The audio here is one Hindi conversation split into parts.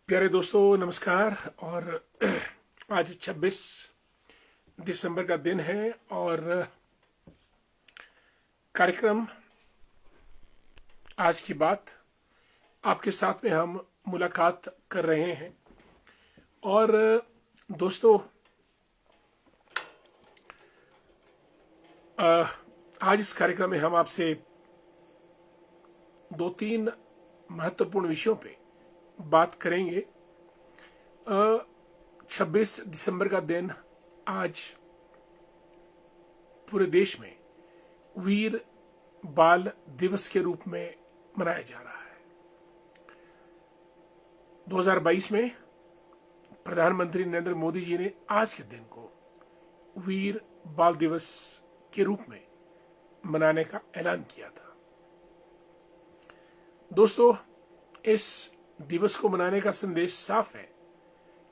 प्यारे दोस्तों नमस्कार। और आज 26 दिसंबर का दिन है और कार्यक्रम आज की बात आपके साथ में हम मुलाकात कर रहे हैं। और दोस्तों आज इस कार्यक्रम में हम आपसे दो तीन महत्वपूर्ण विषयों पे बात करेंगे। 26 दिसंबर का दिन आज पूरे देश में वीर बाल दिवस के रूप में मनाया जा रहा है। 2022 में प्रधानमंत्री नरेंद्र मोदी जी ने आज के दिन को वीर बाल दिवस के रूप में मनाने का ऐलान किया था। दोस्तों, इस दिवस को मनाने का संदेश साफ है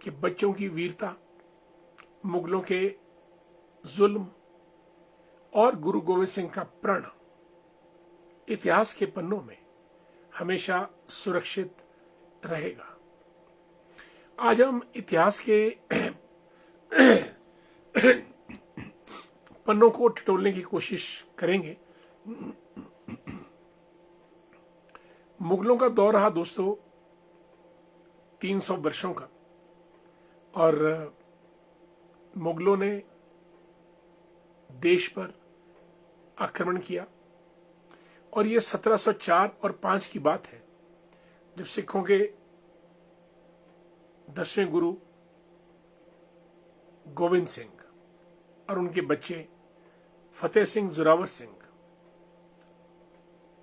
कि बच्चों की वीरता, मुगलों के जुल्म और गुरु गोविंद सिंह का प्रण इतिहास के पन्नों में हमेशा सुरक्षित रहेगा। आज हम इतिहास के पन्नों को टटोलने की कोशिश करेंगे। मुगलों का दौर रहा दोस्तों 300 वर्षों का, और मुगलों ने देश पर आक्रमण किया। और ये 1704 और 5 की बात है, जब सिखों के 10वें गुरु गोविंद सिंह और उनके बच्चे फतेह सिंह जोरावर सिंह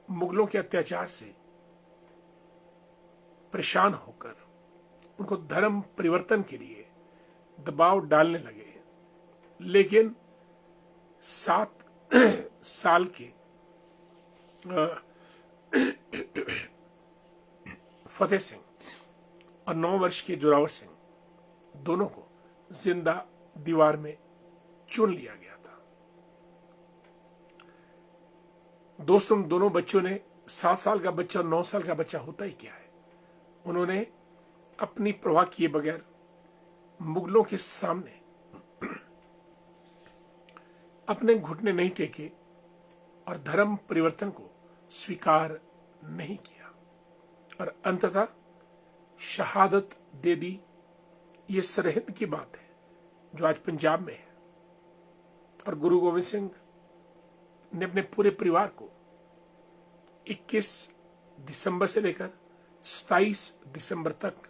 मुगलों के अत्याचार से परेशान होकर उनको धर्म परिवर्तन के लिए दबाव डालने लगे। लेकिन 7 साल के फतेह सिंह और 9 वर्ष के जोरावर सिंह दोनों को जिंदा दीवार में चुन लिया गया था। दोस्तों, दोनों बच्चों ने 7 साल का बच्चा और 9 साल का बच्चा होता ही क्या है, उन्होंने अपनी परवाह किए बगैर मुगलों के सामने अपने घुटने नहीं टेके और धर्म परिवर्तन को स्वीकार नहीं किया और अंततः शहादत दे दी। ये सरहिंद की बात है जो आज पंजाब में है। और गुरु गोविंद सिंह ने अपने पूरे परिवार को 21 दिसंबर से लेकर 27 दिसंबर तक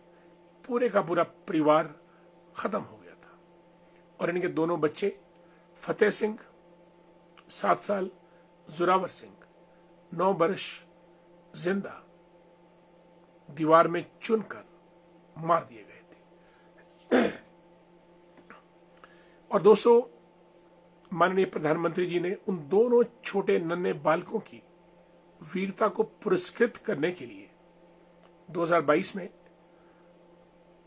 पूरे का पूरा परिवार खत्म हो गया था। और इनके दोनों बच्चे फतेह सिंह 7 साल, जोरावर सिंह 9 वर्ष जिंदा दीवार में चुनकर मार दिए गए थे। और दोस्तों, माननीय प्रधानमंत्री जी ने उन दोनों छोटे नन्हे बालकों की वीरता को पुरस्कृत करने के लिए 2022 में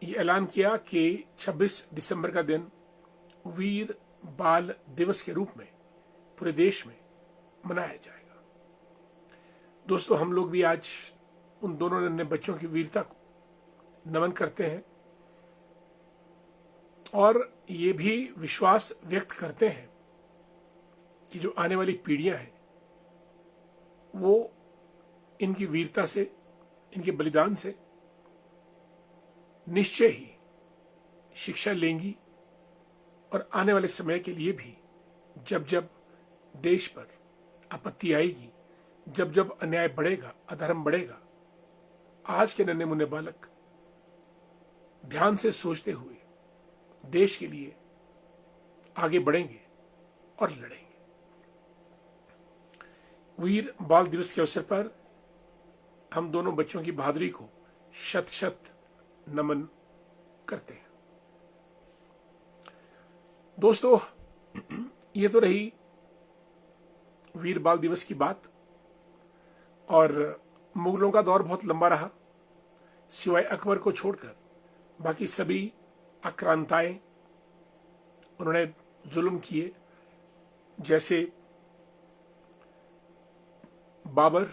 ये ऐलान किया कि 26 दिसंबर का दिन वीर बाल दिवस के रूप में पूरे देश में मनाया जाएगा। दोस्तों, हम लोग भी आज उन दोनों नन्हे बच्चों की वीरता को नमन करते हैं और ये भी विश्वास व्यक्त करते हैं कि जो आने वाली पीढ़ियां हैं वो इनकी वीरता से, इनके बलिदान से निश्चय ही शिक्षा लेंगी और आने वाले समय के लिए भी जब जब देश पर आपत्ति आएगी, जब जब अन्याय बढ़ेगा, अधर्म बढ़ेगा, आज के नन्हे मुन्ने बालक ध्यान से सोचते हुए देश के लिए आगे बढ़ेंगे और लड़ेंगे। वीर बाल दिवस के अवसर पर हम दोनों बच्चों की बहादुरी को शत शत नमन करते हैं। दोस्तों, ये तो रही वीर बाल दिवस की बात। और मुगलों का दौर बहुत लंबा रहा। सिवाय अकबर को छोड़कर बाकी सभी आक्रांताएं उन्होंने जुल्म किए, जैसे बाबर,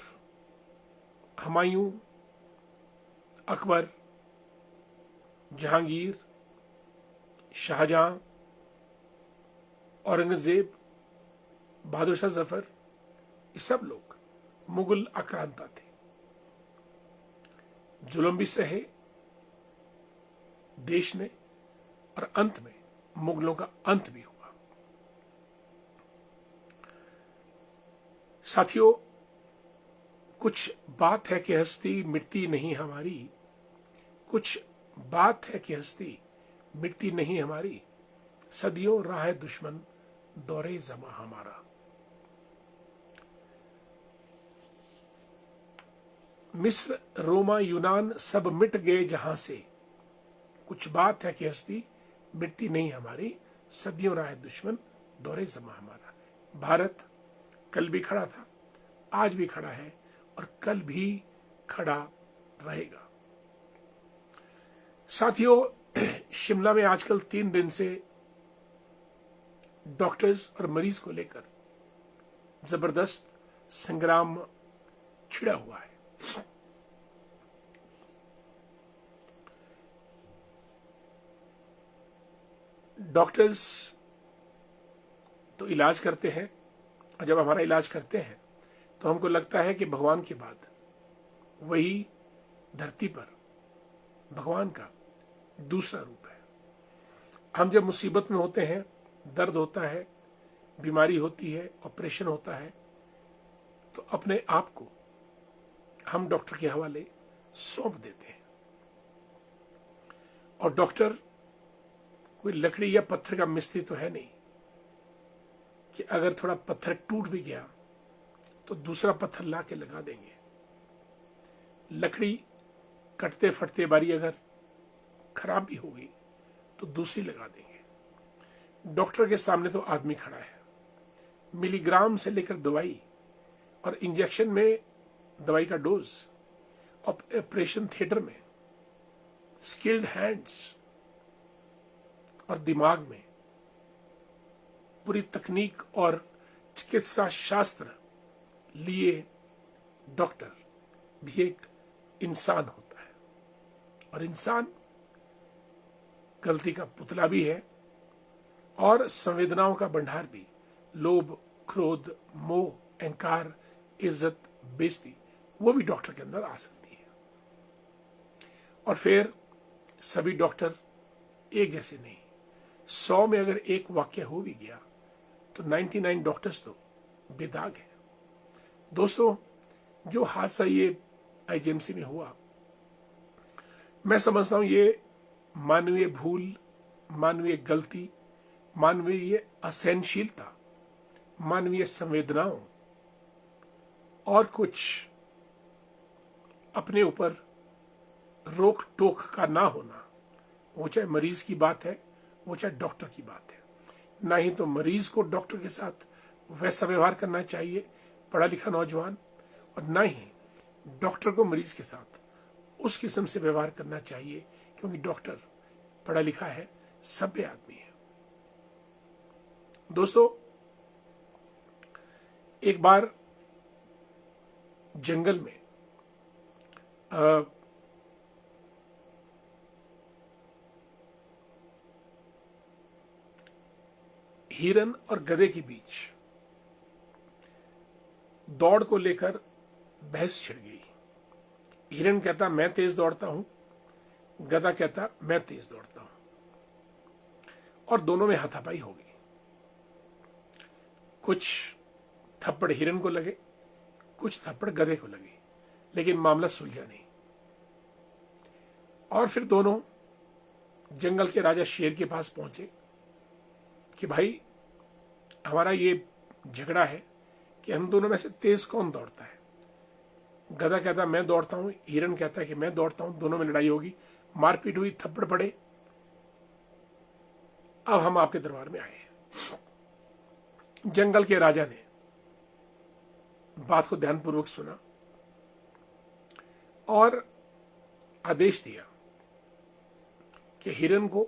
हुमायूं, अकबर, जहांगीर, शाहजहां, औरंगजेब, बहादुर शाह जफर, ये सब लोग मुगल आक्रांता थे। जुल्म भी सहे देश ने, और अंत में मुगलों का अंत भी हुआ। साथियों, कुछ बात है कि हस्ती मिटती नहीं हमारी, कुछ बात है कि हस्ती मिटती नहीं हमारी, सदियों राह दुश्मन दौरे जमा हमारा। मिस्र, रोमा, यूनान सब मिट गए जहां से, कुछ बात है कि हस्ती मिटती नहीं हमारी, सदियों राह दुश्मन दौरे जमा हमारा। भारत कल भी खड़ा था, आज भी खड़ा है, और कल भी खड़ा रहेगा। साथियों, शिमला में आजकल 3 दिन से डॉक्टर्स और मरीज को लेकर जबरदस्त संग्राम छिड़ा हुआ है। डॉक्टर्स तो इलाज करते हैं, और जब हमारा इलाज करते हैं तो हमको लगता है कि भगवान के बाद वही धरती पर भगवान का दूसरा रूप है। हम जब मुसीबत में होते हैं, दर्द होता है, बीमारी होती है, ऑपरेशन होता है, तो अपने आप को हम डॉक्टर के हवाले सौंप देते हैं। और डॉक्टर कोई लकड़ी या पत्थर का मिस्त्री तो है नहीं कि अगर थोड़ा पत्थर टूट भी गया तो दूसरा पत्थर ला के लगा देंगे। लकड़ी कटते फटते बारी अगर खराब भी होगी तो दूसरी लगा देंगे। डॉक्टर के सामने तो आदमी खड़ा है, मिलीग्राम से लेकर दवाई और इंजेक्शन में दवाई का डोज, ऑपरेशन थिएटर में स्किल्ड हैंड्स और दिमाग में पूरी तकनीक और चिकित्सा शास्त्र लिए डॉक्टर भी एक इंसान होता है, और इंसान गलती का पुतला भी है, और संवेदनाओं का भंडार भी। लोभ, क्रोध, मोह, अहंकार, इज्जत, बेइज्जती, वो भी डॉक्टर के अंदर आ सकती है। और फिर सभी डॉक्टर एक जैसे नहीं। 100 में अगर एक वाक्य हो भी गया तो 99 डॉक्टर्स तो बेदाग हैं। दोस्तों, जो हादसा ये आईजीएमसी में हुआ, मैं समझता हूं ये मानवीय भूल, मानवीय गलती, मानवीय असहनशीलता, मानवीय संवेदनाओं और कुछ अपने ऊपर रोक टोक का ना होना, वो चाहे मरीज की बात है, वो चाहे डॉक्टर की बात है। ना ही तो मरीज को डॉक्टर के साथ वैसा व्यवहार करना चाहिए, पढ़ा लिखा नौजवान, और ना ही डॉक्टर को मरीज के साथ उस किस्म से व्यवहार करना चाहिए, क्योंकि डॉक्टर पढ़ा लिखा है, सभ्य आदमी है। दोस्तों, एक बार जंगल में हिरन और गधे के बीच दौड़ को लेकर बहस छिड़ गई। हिरन कहता मैं तेज दौड़ता हूं, गधा कहता मैं तेज दौड़ता हूं, और दोनों में हाथापाई हो गई। कुछ थप्पड़ हिरन को लगे, कुछ थप्पड़ गधे को लगे, लेकिन मामला सुलझा नहीं। और फिर दोनों जंगल के राजा शेर के पास पहुंचे कि भाई, हमारा ये झगड़ा है कि हम दोनों में से तेज कौन दौड़ता है। गधा कहता मैं दौड़ता हूं, हिरन कहता है कि मैं दौड़ता हूं, दोनों में लड़ाई होगी, मारपीट हुई, थप्पड़ पड़े। अब हम आपके दरबार में आए हैं। जंगल के राजा ने बात को ध्यानपूर्वक सुना और आदेश दिया कि हिरन को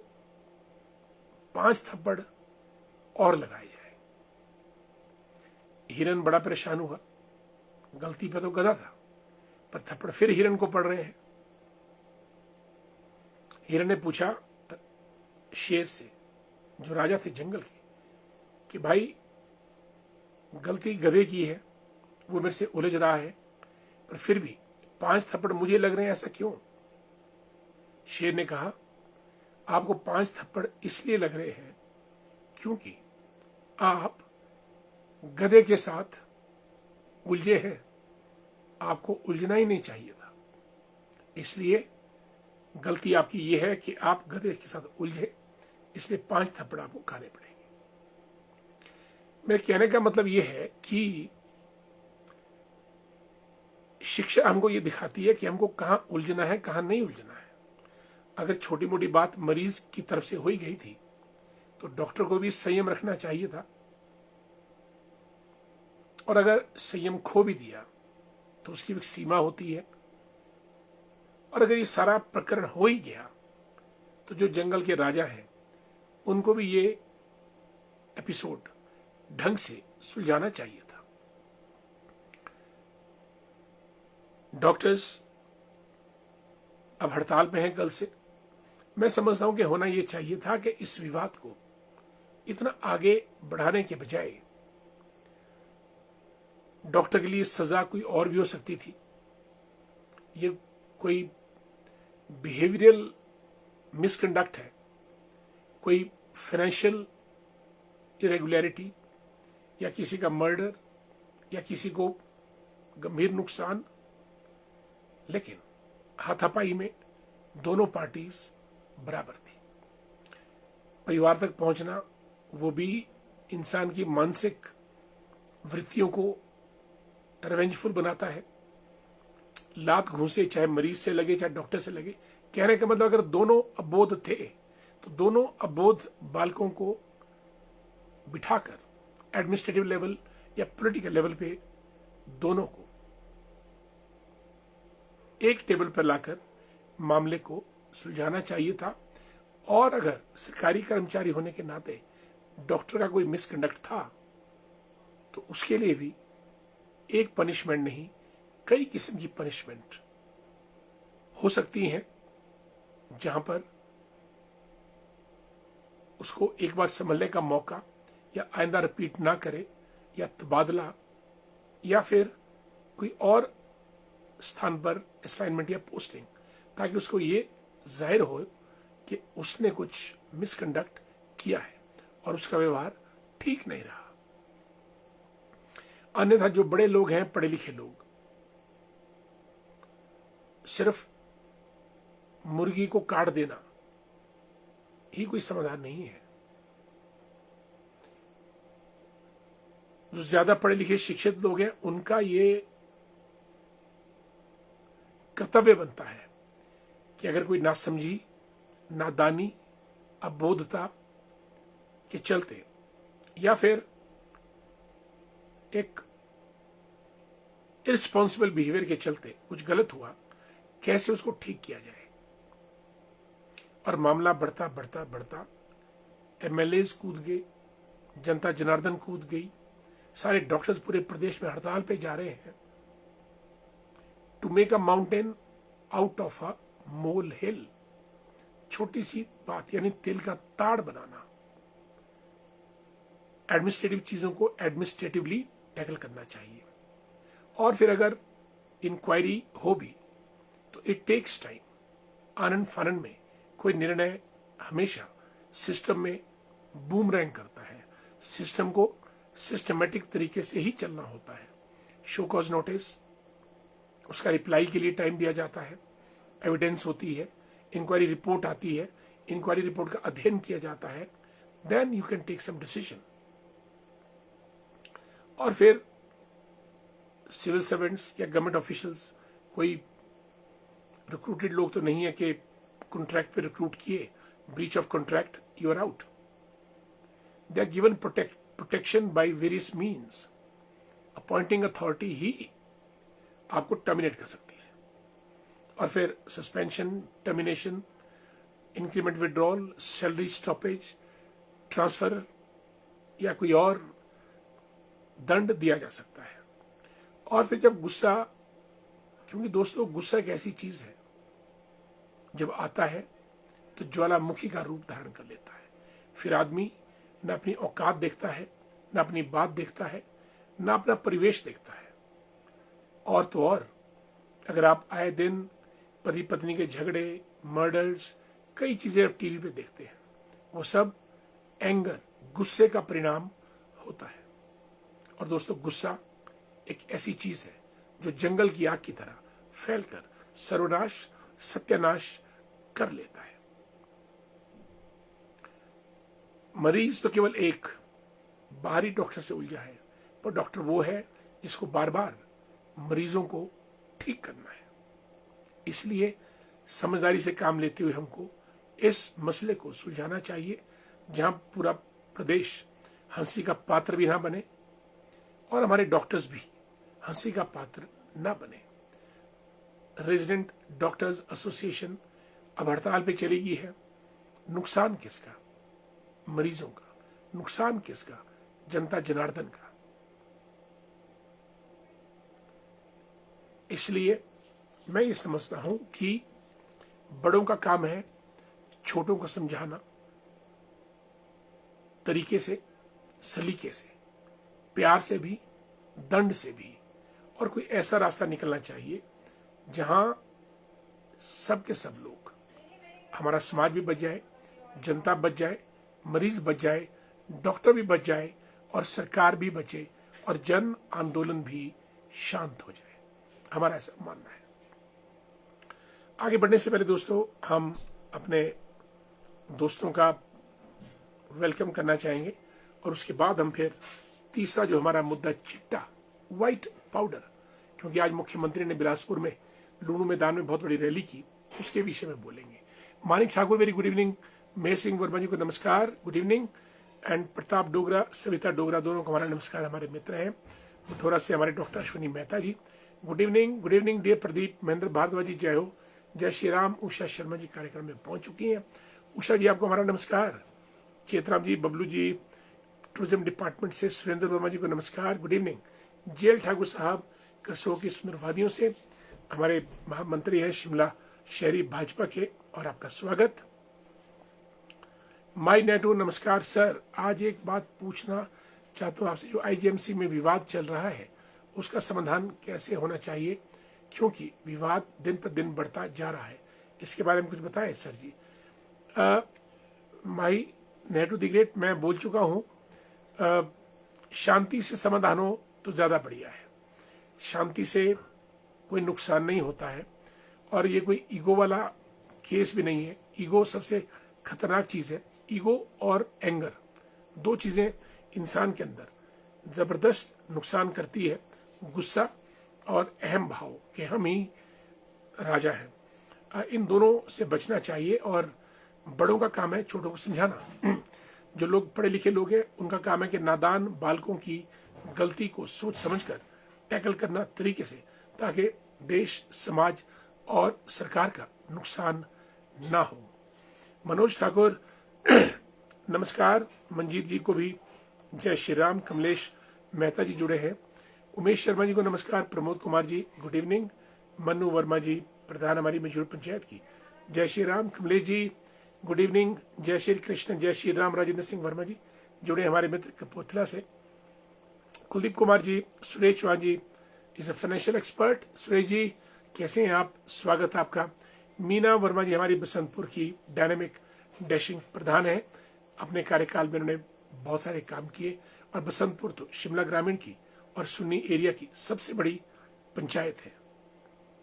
5 थप्पड़ और लगाए जाए। हिरन बड़ा परेशान हुआ, गलती पे तो गधा था, पर थप्पड़ फिर हिरन को पड़ रहे हैं। हिरण ने पूछा शेर से, जो राजा थे जंगल के, कि भाई गलती गधे की है, वो मेरे से उलझ रहा है, पर फिर भी 5 थप्पड़ मुझे लग रहे हैं, ऐसा क्यों? शेर ने कहा, आपको 5 थप्पड़ इसलिए लग रहे हैं क्योंकि आप गधे के साथ उलझे हैं। आपको उलझना ही नहीं चाहिए था, इसलिए गलती आपकी यह है कि आप गधे के साथ उलझे, इसलिए 5 थप्पड़ आपको खाने पड़ेंगे। मेरे कहने का मतलब यह है कि शिक्षा हमको ये दिखाती है कि हमको कहां उलझना है, कहां नहीं उलझना है। अगर छोटी मोटी बात मरीज की तरफ से हो ही गई थी तो डॉक्टर को भी संयम रखना चाहिए था, और अगर संयम खो भी दिया तो उसकी भी सीमा होती है। और अगर ये सारा प्रकरण हो ही गया तो जो जंगल के राजा हैं उनको भी ये एपिसोड ढंग से सुलझाना चाहिए था। डॉक्टर्स अब हड़ताल पे हैं कल से। मैं समझता हूं कि होना यह चाहिए था कि इस विवाद को इतना आगे बढ़ाने के बजाय डॉक्टर के लिए सजा कोई और भी हो सकती थी। ये कोई बिहेवियरल मिसकंडक्ट है, कोई फाइनेंशियल इरेगुलरिटी, या किसी का मर्डर, या किसी को गंभीर नुकसान, लेकिन हाथापाई में दोनों पार्टीज बराबर थी। परिवार तक पहुंचना वो भी इंसान की मानसिक वृत्तियों को रिवेंजफुल बनाता है। लात घूंसे चाहे मरीज से लगे चाहे डॉक्टर से लगे, कहने का मतलब अगर दोनों अबोध थे तो दोनों अबोध बालकों को बिठाकर एडमिनिस्ट्रेटिव लेवल या पॉलिटिकल लेवल पे दोनों को एक टेबल पर लाकर मामले को सुलझाना चाहिए था। और अगर सरकारी कर्मचारी होने के नाते डॉक्टर का कोई मिसकंडक्ट था तो उसके लिए भी एक पनिशमेंट नहीं, कई किस्म की पनिशमेंट हो सकती हैं, जहां पर उसको एक बार संभलने का मौका, या आइंदा रिपीट ना करे, या तबादला, या फिर कोई और स्थान पर असाइनमेंट या पोस्टिंग, ताकि उसको ये जाहिर हो कि उसने कुछ मिसकंडक्ट किया है और उसका व्यवहार ठीक नहीं रहा। अन्यथा जो बड़े लोग हैं, पढ़े लिखे लोग, सिर्फ मुर्गी को काट देना ही कोई समाधान नहीं है। जो ज्यादा पढ़े लिखे शिक्षित लोग हैं उनका ये कर्तव्य बनता है कि अगर कोई नासमझी, नादानी, अबोधता के चलते या फिर एक इररिस्पॉन्सिबल बिहेवियर के चलते कुछ गलत हुआ, कैसे उसको ठीक किया जाए। और मामला बढ़ता बढ़ता बढ़ता एमएलएज कूद गए, जनता जनार्दन कूद गई, सारे डॉक्टर्स पूरे प्रदेश में हड़ताल पे जा रहे हैं। To make a mountain out of a mole hill, छोटी सी बात यानी तिल का ताड़ बनाना। एडमिनिस्ट्रेटिव चीजों को एडमिनिस्ट्रेटिवली टैकल करना चाहिए। और फिर अगर इंक्वायरी हो भी तो इट टेक्स टाइम। आनंद फानंद में कोई निर्णय हमेशा सिस्टम में बूमरैंग करता है। सिस्टम को सिस्टमेटिक तरीके से ही चलना होता है। शो कॉज नोटिस, उसका रिप्लाई के लिए टाइम दिया जाता है, एविडेंस होती है, इंक्वायरी रिपोर्ट आती है, इंक्वायरी रिपोर्ट का अध्ययन किया जाता है, then you can take some decision. और फिर सिविल सर्वेंट्स या गवर्नमेंट ऑफिशियल्स कोई रिक्रूटेड लोग तो नहीं है कि कॉन्ट्रैक्ट पे रिक्रूट किए, breach of contract, you are out. They are given protection by various means. Appointing authority ही आपको टर्मिनेट कर सकती है। और फिर suspension, termination, increment withdrawal, salary stoppage, transfer या कोई और दंड दिया जा सकता है। और फिर जब गुस्सा, क्योंकि दोस्तों गुस्सा एक ऐसी चीज है जब आता है तो ज्वालामुखी का रूप धारण कर लेता है। फिर आदमी न अपनी औकात देखता है, न अपनी बात देखता है, न अपना परिवेश देखता है। और तो और अगर आप आए दिन पति पत्नी के झगड़े, मर्डर्स, कई चीजें आप टीवी पे देखते हैं, वो सब एंगर, गुस्से का परिणाम होता है। और दोस्तों, गुस्सा एक ऐसी चीज है जो जंगल की आग की तरह फैलकर सर्वनाश, सत्यानाश कर लेता है। मरीज तो केवल एक बाहरी डॉक्टर से उलझा है, पर डॉक्टर वो है जिसको बार बार मरीजों को ठीक करना है। इसलिए समझदारी से काम लेते हुए हमको इस मसले को सुलझाना चाहिए, जहां पूरा प्रदेश हंसी का पात्र भी ना बने और हमारे डॉक्टर्स भी हंसी का पात्र ना बने। रेजिडेंट डॉक्टर्स एसोसिएशन अब हड़ताल पे चली गई है। नुकसान किसका? मरीजों का। नुकसान किसका? जनता जनार्दन का। इसलिए मैं ये समझता हूं कि बड़ों का काम है छोटों को समझाना, तरीके से, सलीके से, प्यार से भी, दंड से भी। और कोई ऐसा रास्ता निकलना चाहिए जहां सब के सब लोग, हमारा समाज भी बच जाए, जनता बच जाए, मरीज बच जाए, डॉक्टर भी बच जाए और सरकार भी बचे और जन आंदोलन भी शांत हो जाए। हमारा ऐसा मानना है। आगे बढ़ने से पहले दोस्तों, हम अपने दोस्तों का वेलकम करना चाहेंगे और उसके बाद हम फिर तीसरा जो हमारा मुद्दा, चिट्टा, व्हाइट पाउडर, क्योंकि आज मुख्यमंत्री ने बिलासपुर में लूणू मैदान में बहुत बड़ी रैली की, उसके विषय में बोलेंगे। Manik Thakur, very good evening. Mahesh Singh Verma ji को नमस्कार, good evening. And Pratap Dogra, Savita Dogra, दोनों को हमारा नमस्कार, हमारे मित्र हैं। बुठोरा से हमारे doctor Ashwini Mehta ji, good evening. Good evening dear Pradeep. Mahendra Bhardwaj ji, जय हो। जय श्री राम। उषा शर्मा जी कार्यक्रम में पहुंच चुकी हैं। उषा जी, आपको हमारा नमस्कार। चेतराम जी, बबलू जी, टूरिज्म डिपार्टमेंट से सुरेंद्र वर्मा जी को नमस्कार, गुड इवनिंग। जेल ठाकुर साहब, करसों की सुंदर वादियों से हमारे महामंत्री हैं शिमला शहरी भाजपा के, और आपका स्वागत। माई नेटो, नमस्कार सर। आज एक बात पूछना चाहता हूँ आपसे, जो आईजीएमसी में विवाद चल रहा है उसका समाधान कैसे होना चाहिए, क्योंकि विवाद दिन पर दिन बढ़ता जा रहा है। इसके बारे में कुछ बताएं सर जी। माई नेटो दी ग्रेट, मैं बोल चुका हूं, शांति से समाधान हो तो ज्यादा बढ़िया है। शांति से कोई नुकसान नहीं होता है और ये कोई ईगो वाला केस भी नहीं है। ईगो सबसे खतरनाक चीज है। ईगो और एंगर, दो चीजें इंसान के अंदर जबरदस्त नुकसान करती है। गुस्सा और अहम भाव कि हम ही राजा हैं, इन दोनों से बचना चाहिए। और बड़ों का काम है छोटों को समझाना। जो लोग पढ़े लिखे लोग हैं उनका काम है कि नादान बालकों की गलती को सोच समझकर टैकल करना तरीके से, ताकि देश, समाज और सरकार का नुकसान ना हो। मनोज ठाकुर, नमस्कार। मंजीत जी को भी जय श्री राम। कमलेश मेहता जी जुड़े हैं। उमेश शर्मा जी को नमस्कार। Pramod Kumar ji, good evening. मनु वर्मा जी, प्रधान हमारी मजदूर पंचायत की, जय श्री राम। Kamlesh ji, good evening. जय श्री कृष्ण, जय श्री राम। राजेंद्र सिंह वर्मा जी जुड़े हमारे मित्र कपूरथला से। Kuldeep Kumar ji, Suresh Chauhan ji is a financial expert. Suresh ji कैसे हैं आप? स्वागत आपका। मीना वर्मा जी हमारी बसंतपुर की डायनेमिक डैशिंग प्रधान है। अपने कार्यकाल में उन्होंने बहुत सारे काम किए और बसंतपुर तो शिमला ग्रामीण की और सुन्नी एरिया की सबसे बड़ी पंचायत है।